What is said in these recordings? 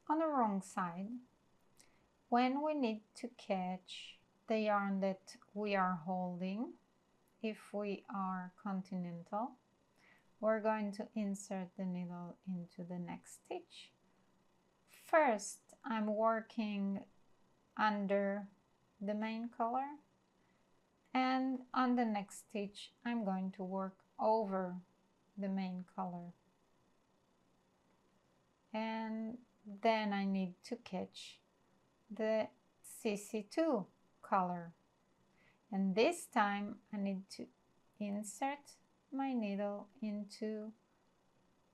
on the wrong side, when we need to catch the yarn that we are holding, if we are continental, we're going to insert the needle into the next stitch. First, I'm working under the main color, and on the next stitch I'm going to work over the main color, and then I need to catch the CC2 color, and this time I need to insert my needle into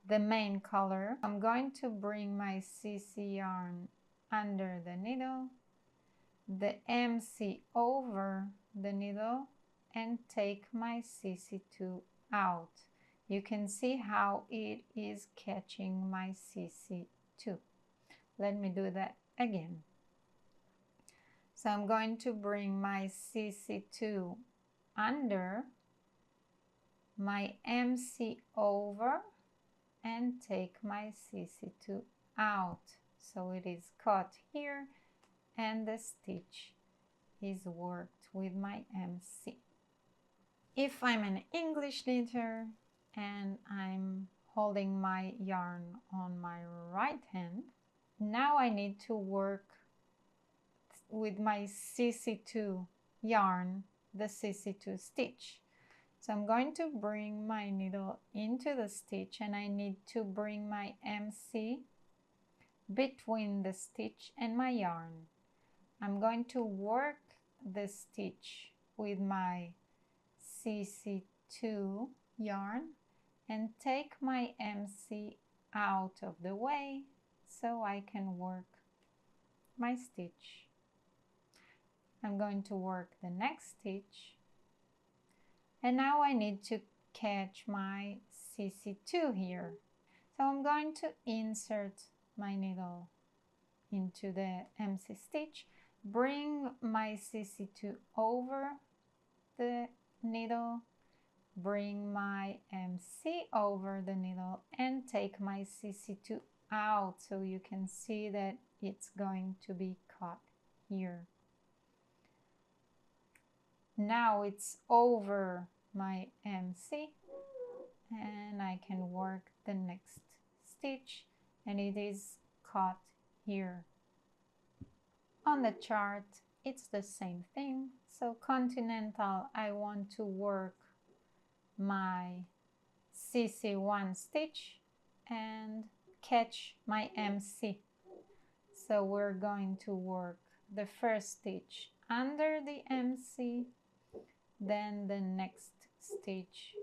the main color. I'm going to bring my CC yarn under the needle, the MC over the needle, and take my CC2 out. You can see how it is catching my CC2. Let me do that again. So I'm going to bring my CC2 under, my MC over, and take my CC2 out. So it is caught here and the stitch is worked with my MC. If I'm an English kniter and I'm holding my yarn on my right hand, now I need to work with my CC2 yarn, the CC2 stitch. So I'm going to bring my needle into the stitch, and I need to bring my MC between the stitch and my yarn. I'm going to work the stitch with my CC2 yarn and take my MC out of the way so I can work my stitch. I'm going to work the next stitch, and now I need to catch my CC2 here. So I'm going to insert my needle into the MC stitch, bring my CC2 over the needle, bring my MC over the needle, and take my CC2 out, so you can see that it's going to be caught here. Now it's over my MC, and I can work the next stitch, and it is caught here. On the chart it's the same thing. So continental, I want to work my CC1 stitch and catch my MC. So we're going to work the first stitch under the MC, then the next stitch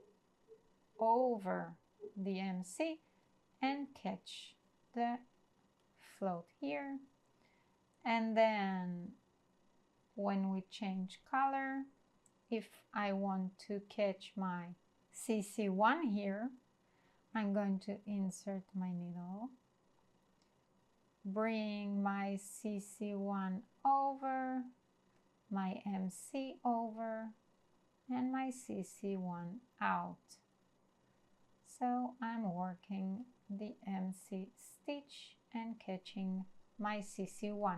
over the MC and catch the float here. And then when we change color, if I want to catch my CC1 here, I'm going to insert my needle, bring my CC1 over, my MC over, and my CC1 out. So I'm working the MC stitch and catching my CC1.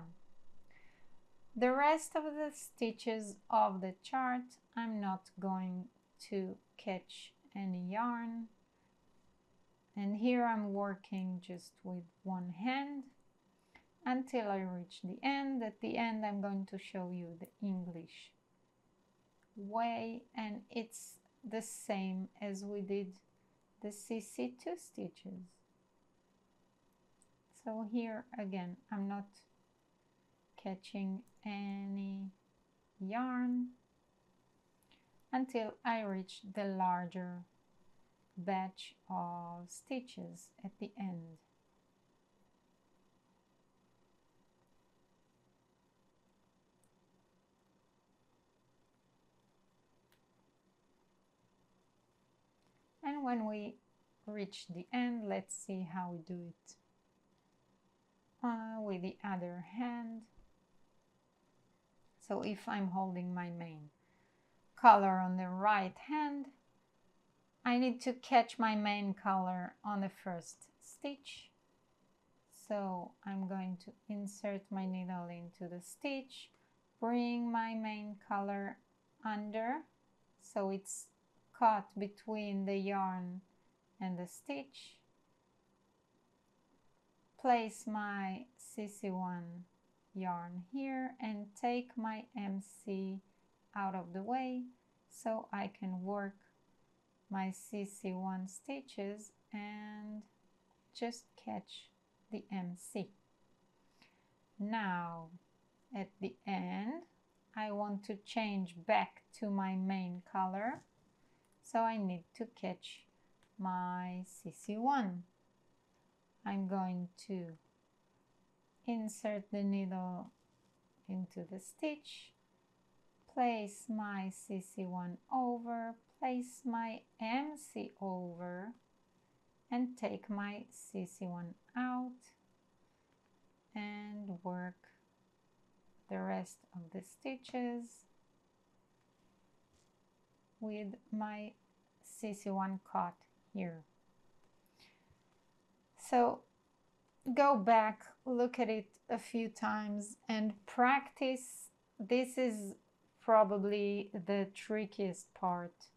The rest of the stitches of the chart, I'm not going to catch any yarn, and here I'm working just with one hand until I reach the end. At the end I'm going to show you the English way, and it's the same as we did the CC2 stitches. So here again I'm not catching any yarn until I reach the larger batch of stitches at the end. And when we reach the end, let's see how we do it with the other hand. So if I'm holding my main color on the right hand, I need to catch my main color on the first stitch. So I'm going to insert my needle into the stitch, bring my main color under so it's caught between the yarn and the stitch, place my CC1 yarn here and take my MC out of the way so I can work my CC1 stitches and just catch the MC. Now at the end I want to change back to my main color, so I need to catch my CC1. I'm going to insert the needle into the stitch, place my CC1 over, place my MC over, and take my CC1 out and work the rest of the stitches with my CC1 caught here. So go back, look at it a few times and practice. This is probably the trickiest part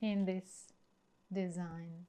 in this design.